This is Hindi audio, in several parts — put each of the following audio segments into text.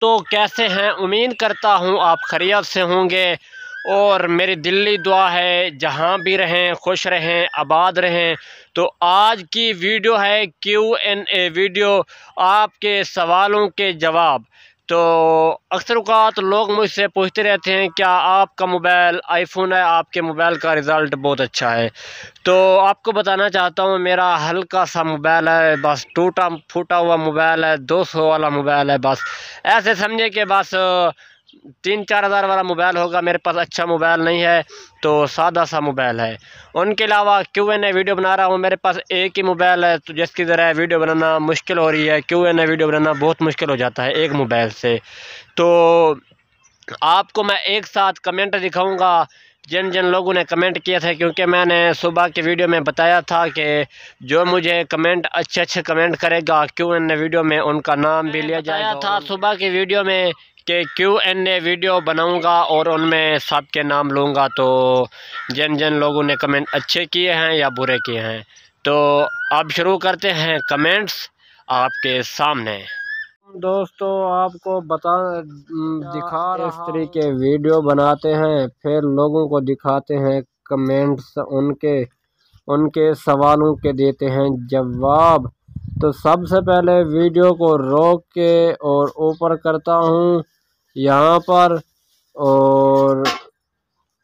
तो कैसे हैं? उम्मीद करता हूँ आप खैरियत से होंगे और मेरी दिली दुआ है जहाँ भी रहें खुश रहें आबाद रहें। तो आज की वीडियो है Q&A वीडियो, आपके सवालों के जवाब। तो अक्सर औक़ात लोग मुझसे पूछते रहते हैं क्या आपका मोबाइल आईफोन है, आपके मोबाइल का रिज़ल्ट बहुत अच्छा है। तो आपको बताना चाहता हूँ मेरा हल्का सा मोबाइल है, बस टूटा फूटा हुआ मोबाइल है, 200 वाला मोबाइल है। बस ऐसे समझे कि बस 3-4 हज़ार वाला मोबाइल होगा। मेरे पास अच्छा मोबाइल नहीं है, तो सादा सा मोबाइल है। उनके अलावा Q&A वीडियो बना रहा हूँ। मेरे पास एक ही मोबाइल है, तो जिसकी ज़रा वीडियो बनाना मुश्किल हो रही है। Q&A वीडियो बनाना बहुत मुश्किल हो जाता है एक मोबाइल से। तो आपको मैं एक साथ कमेंट दिखाऊंगा जिन जिन लोगों ने कमेंट किए थे, क्योंकि मैंने सुबह की वीडियो में बताया था कि जो मुझे कमेंट अच्छे कमेंट करेगा Q&A वीडियो में उनका नाम भी लिया जाएगा। था सुबह की वीडियो में कि Q&A वीडियो बनाऊंगा और उनमें सबके नाम लूँगा। तो जिन जिन लोगों ने कमेंट अच्छे किए हैं या बुरे किए हैं, तो अब शुरू करते हैं कमेंट्स आपके सामने। दोस्तों आपको दिखा रहा इस तरीके वीडियो बनाते हैं, फिर लोगों को दिखाते हैं, कमेंट्स उनके सवालों के देते हैं जवाब। तो सबसे पहले वीडियो को रोक के और ऊपर करता हूँ यहाँ पर और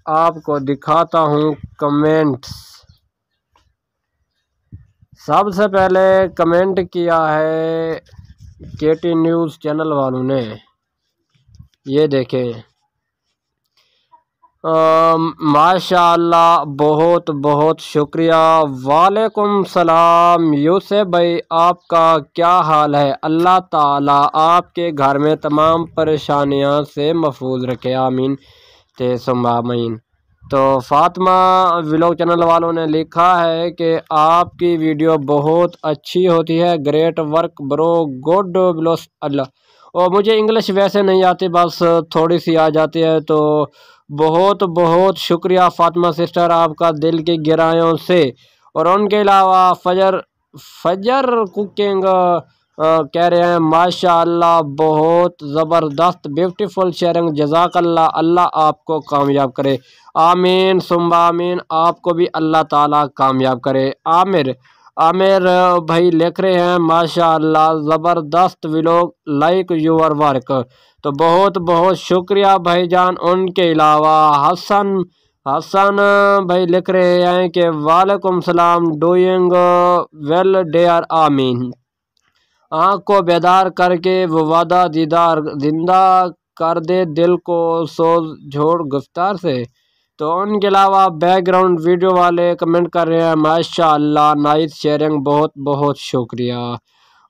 आपको दिखाता हूँ कमेंट्स। सबसे पहले कमेंट किया है KT न्यूज़ चैनल वालों ने, ये देखें। माशाअल्लाह, बहुत बहुत शुक्रिया। वालेकुम सलाम यूसुफ भाई, आपका क्या हाल है? अल्लाह ताला आपके घर में तमाम परेशानियां से महफूज रखे, आमीन ते सुम्मा आमीन। तो फातिमा व्लॉग चैनल वालों ने लिखा है कि आपकी वीडियो बहुत अच्छी होती है, great work bro, good bless अल्लाह। और मुझे इंग्लिश वैसे नहीं आती, बस थोड़ी सी आ जाती है। तो बहुत बहुत शुक्रिया फातिमा सिस्टर आपका दिल की गहराइयों से। और उनके अलावा फजर कुकिंग कह रहे हैं माशाअल्लाह, बहुत ज़बरदस्त ब्यूटीफुल शेयरिंग, जज़ाकल्लाह, अल्लाह आपको कामयाब करे, आमीन सुम्मा आमीन। आपको भी अल्लाह ताला कामयाब करे। आमिर भाई लिख रहे हैं माशाअल्लाह, ज़बरदस्त व्लॉग, लाइक योर वर्क। तो बहुत बहुत शुक्रिया भाईजान। उनके अलावा हसन भाई लिख रहे हैं कि वालेकुम सलाम, डूइंग वेल डेयर, आमीन। आँख को बेदार करके वो वादा दीदार जिंदा कर दे, दिल को सोज झोड़ गिरफ्तार से। तो उनके अलावा बैकग्राउंड वीडियो वाले कमेंट कर रहे हैं माशाअल्लाह, नाइस शेयरिंग, बहुत बहुत शुक्रिया।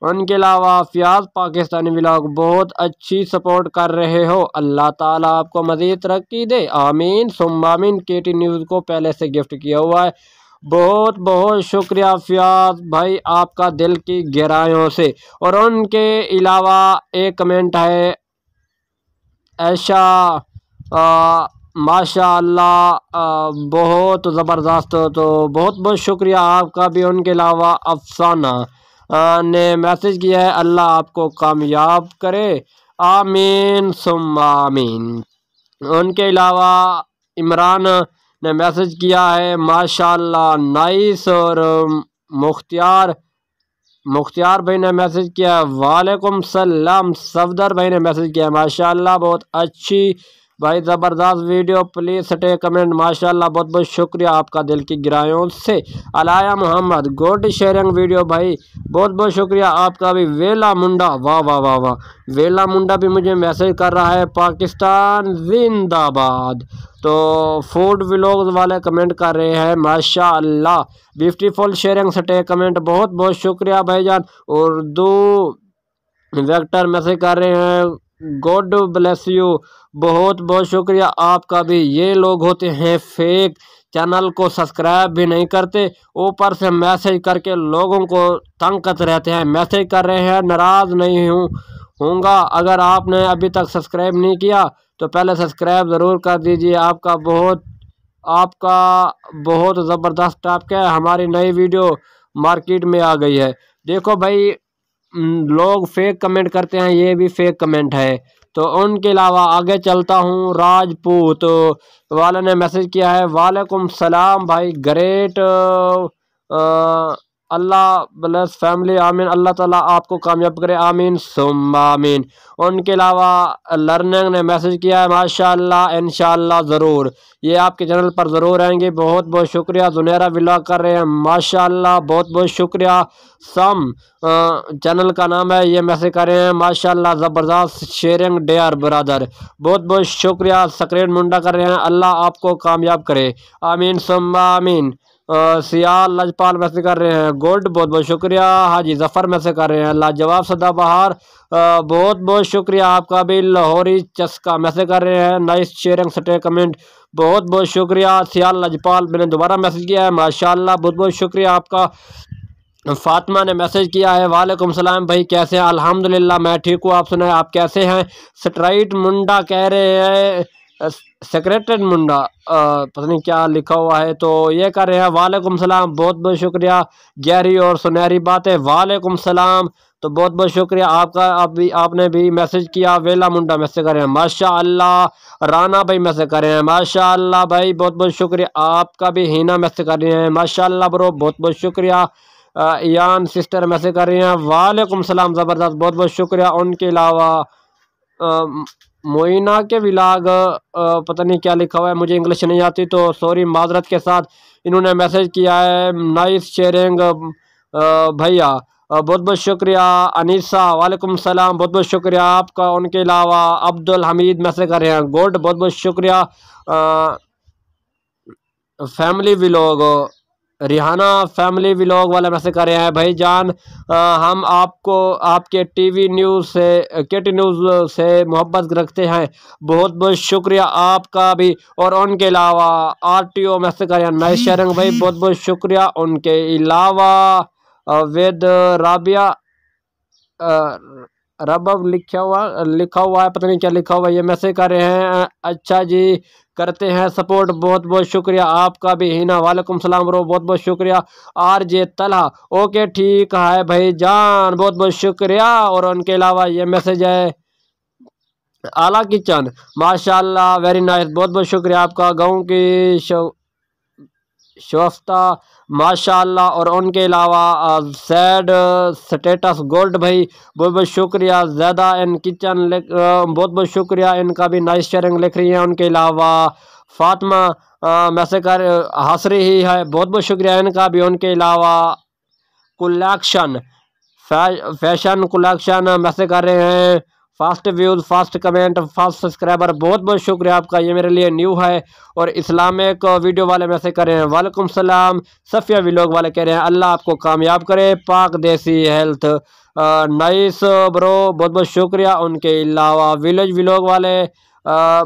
उनके अलावा फ़ियाज़ पाकिस्तानी व्लॉग, बहुत अच्छी सपोर्ट कर रहे हो, अल्लाह ताला आपको मज़ीद तरक्की दे, आमीन सुम्मा आमीन। KT न्यूज़ को पहले से गिफ्ट किया हुआ है, बहुत बहुत शुक्रिया फ़ियाज़ भाई आपका दिल की गहराइयों से। और उनके अलावा एक कमेंट है ऐशा, माशाअल्लाह, बहुत ज़बरदस्त। तो बहुत बहुत शुक्रिया आपका भी। उनके अलावा अफसाना ने मैसेज किया है, अल्लाह आपको कामयाब करे, आमीन सुम्मा आमीन। उनके अलावा इमरान ने मैसेज किया है माशाअल्लाह, नाइस। और मुख्तियार भाई ने मैसेज किया वालेकुम सलाम। सफदर भाई ने मैसेज किया माशाअल्लाह, बहुत अच्छी भाई, ज़बरदस्त वीडियो, प्लीज़ स्टे कमेंट, माशाअल्लाह, बहुत बहुत शुक्रिया आपका दिल की गहराइयों से। Alaya Mohammad, good sharing video भाई, बहुत बहुत शुक्रिया आपका भी। वेला मुंडा, वाह वाह वाह वाह, वेला मुंडा भी मुझे मैसेज कर रहा है, पाकिस्तान जिंदाबाद। तो फूड व्लॉग्स वाले कमेंट कर रहे हैं माशाअल्लाह, ब्यूटीफुल शेयरिंग स्टे कमेंट, बहुत बहुत शुक्रिया भाईजान। उर्दू वेक्टर मैसेज कर रहे हैं गॉड ब्लेस यू, बहुत बहुत शुक्रिया आपका भी। ये लोग होते हैं फेक, चैनल को सब्सक्राइब भी नहीं करते, ऊपर से मैसेज करके लोगों को तंग करते रहते हैं। मैसेज कर रहे हैं, नाराज़ नहीं हूँगा, अगर आपने अभी तक सब्सक्राइब नहीं किया तो पहले सब्सक्राइब ज़रूर कर दीजिए। आपका बहुत ज़बरदस्त टाइप का है। हमारी नई वीडियो मार्केट में आ गई है, देखो भाई, लोग फेक कमेंट करते हैं, ये भी फेक कमेंट है। तो उनके अलावा आगे चलता हूँ। राजपूत वाले ने मैसेज किया है, वालेकुम सलाम भाई, ग्रेट, अल्लाह ब्लेस फैमिली, आमीन, अल्लाह ताला आपको कामयाब करे, आमीन सुम्मा आमीन। उनके अलावा लर्निंग ने मैसेज किया है, माशाअल्लाह इंशाअल्लाह ज़रूर, ये आपके चैनल पर ज़रूर आएंगे, बहुत बहुत शुक्रिया। जुनेरा व्लॉग कर रहे हैं, माशाअल्लाह बहुत बहुत शुक्रिया। सम चैनल का नाम है, ये मैसेज कर रहे हैं, माशाअल्लाह ज़बरदस्त शेयरिंग डेयर ब्रदर, बहुत बहुत शुक्रिया। सक्रेट मुंडा कर रहे हैं, अल्लाह आपको कामयाब करे, आमीन सुम्मा आमीन। सियाल लजपाल मैसेज कर रहे हैं, गुड, बहुत बहुत शुक्रिया। हाजी जफ़र मैसेज कर रहे हैं, लाजवाब सदाबहार, बहुत बहुत शुक्रिया आपका भी। लाहौरी चस्का मैसेज कर रहे हैं, नाइस शेयरिंग स्टे कमेंट, बहुत बहुत शुक्रिया। सियाल लजपाल मैंने दोबारा मैसेज किया है, माशाल्लाह बहुत बहुत शुक्रिया आपका। फातिमा ने मैसेज किया है, वालेकुम सलाम भाई, कैसे हैं? अल्हम्दुलिल्लाह मैं ठीक हूँ, आप सुनाए आप कैसे हैं? स्ट्राइट मुंडा कह रहे हैं, सेक्रेटेड मुंडा, पता नहीं क्या लिखा हुआ है, तो ये कर रहे हैं, वालेकुम सलाम, बहुत बहुत शुक्रिया। गहरी और सुनहरी बातें, वालेकुम सलाम, तो बहुत बहुत शुक्रिया आपका। अभी आपने भी मैसेज किया। वेला मुंडा मैसेज कर रहे हैं, माशाअल्लाह। राना भाई मैसेज कर रहे हैं, माशाअल्लाह भाई, बहुत बहुत शुक्रिया आपका भी। हीना मैसेज कर रहे हैं, माशाअल्लाह ब्रो, बहुत बहुत शुक्रिया। यान सिस्टर मैसेज कर रही हैं, वालेकुम सलाम, ज़बरदस्त, बहुत बहुत शुक्रिया। उनके अलावा मोइना के विलाग, पता नहीं क्या लिखा हुआ है, मुझे इंग्लिश नहीं आती, तो सॉरी माजरत के साथ। इन्होंने मैसेज किया है, नाइस शेयरिंग भैया, बहुत बहुत शुक्रिया। अनीसा वालेकुम सलाम, बहुत बहुत शुक्रिया आपका। उनके अलावा अब्दुल हमीद मैसेज कर रहे हैं, गुड, बहुत बहुत शुक्रिया। Family vlog, Rihana family vlog वाला मैसेज कर रहे हैं, भाईजान हम आपको आपके टीवी न्यूज़ से, केटी न्यूज़ से मोहब्बत रखते हैं, बहुत बहुत शुक्रिया आपका भी। और उनके अलावा आरटीओ मैसेज कर रहे हैं, नाइस शेयरिंग भाई, बहुत बहुत शुक्रिया। उनके अलावा वेद राबिया, रबब लिखा हुआ है, पता नहीं क्या लिखा हुआ है, ये मैसेज कर रहे हैं, अच्छा जी, करते हैं सपोर्ट, बहुत बहुत शुक्रिया आपका भी। हिना वालेकुम सलाम ब्रो, बहुत बहुत शुक्रिया। आरजे तलहा, ओके ठीक है भाई जान, बहुत बहुत शुक्रिया। और उनके अलावा ये मैसेज है, आला किचन, माशाल्लाह वेरी नाइस, बहुत बहुत शुक्रिया आपका। गाँव की शोफ्ता, माशाल्लाह। और उनके अलावा सैड स्टेटस गोल्ड भाई, बहुत बहुत शुक्रिया। ज़्यादा इन किचन बहुत बहुत शुक्रिया, इनका भी नाइस शेयरिंग लिख रही है। उनके अलावा फातिमा मैसेज कर हंस रही है, बहुत बहुत शुक्रिया इनका भी। उनके अलावा कलेक्शन फैशन कलेक्शन मैसेज कर रहे हैं, fast views, fast comment, fast subscriber, बहुत बहुत शुक्रिया आपका, ये मेरे लिए न्यू है। और इस्लामिक वीडियो वाले मैसेज कर रहे हैं, वालेकुम सलाम। सफ़िया व्लॉग वाले कह रहे हैं, अल्लाह आपको कामयाब करे, पाक देसी हेल्थ, नाइस ब्रो, बहुत बहुत शुक्रिया। उनके अलावा विलेज व्लॉग वाले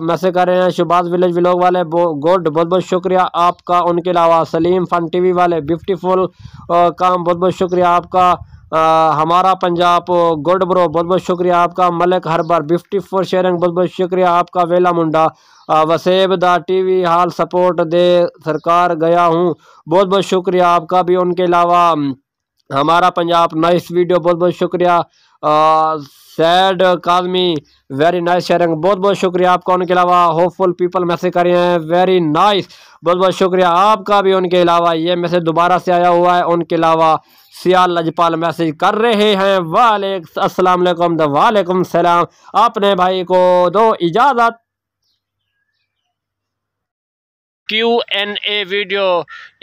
मैसेज कर रहे हैं, शुभाष विलेज व्लॉग वाले, गुड, बहुत बहुत शुक्रिया आपका। उनके अलावा सलीम फन टीवी वाले, ब्यूटीफुल काम, बहुत बहुत शुक्रिया आपका। हमारा पंजाब, गुड ब्रो, बहुत बहुत शुक्रिया आपका। मलिक हरबर 54 शेयरिंग, बहुत बहुत शुक्रिया आपका। वेला मुंडा वसेब दा टीवी हाल सपोर्ट दे सरकार गया हूँ, बहुत बहुत शुक्रिया आपका भी। उनके अलावा हमारा पंजाब नाइस वीडियो, बहुत बहुत शुक्रिया। Sad Kazmi very nice sharing, बहुत बहुत शुक्रिया आपका। उनके अलावा होपफुल पीपल मैसेज कर रहे हैं, वेरी नाइस, बहुत बहुत शुक्रिया आपका भी। उनके अलावा ये मैसेज दोबारा से आया हुआ है। उनके अलावा सियाल लजपाल मैसेज कर रहे हैं, अस्सलाम वालेकुम, वालेकुम सलाम, अपने भाई को दो इजाज़त। Q&A वीडियो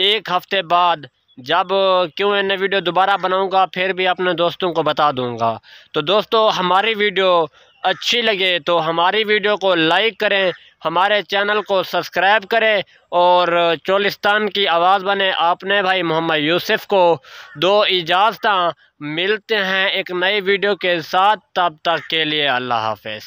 एक हफ्ते बाद, जब Q&A वीडियो दोबारा बनाऊंगा फिर भी अपने दोस्तों को बता दूंगा। तो दोस्तों हमारी वीडियो अच्छी लगे तो हमारी वीडियो को लाइक करें, हमारे चैनल को सब्सक्राइब करें और चोलिस्तान की आवाज़ बने। आपने भाई मोहम्मद यूसुफ को दो इजाज़त। मिलते हैं एक नई वीडियो के साथ, तब तक के लिए अल्लाह हाफ़िज़।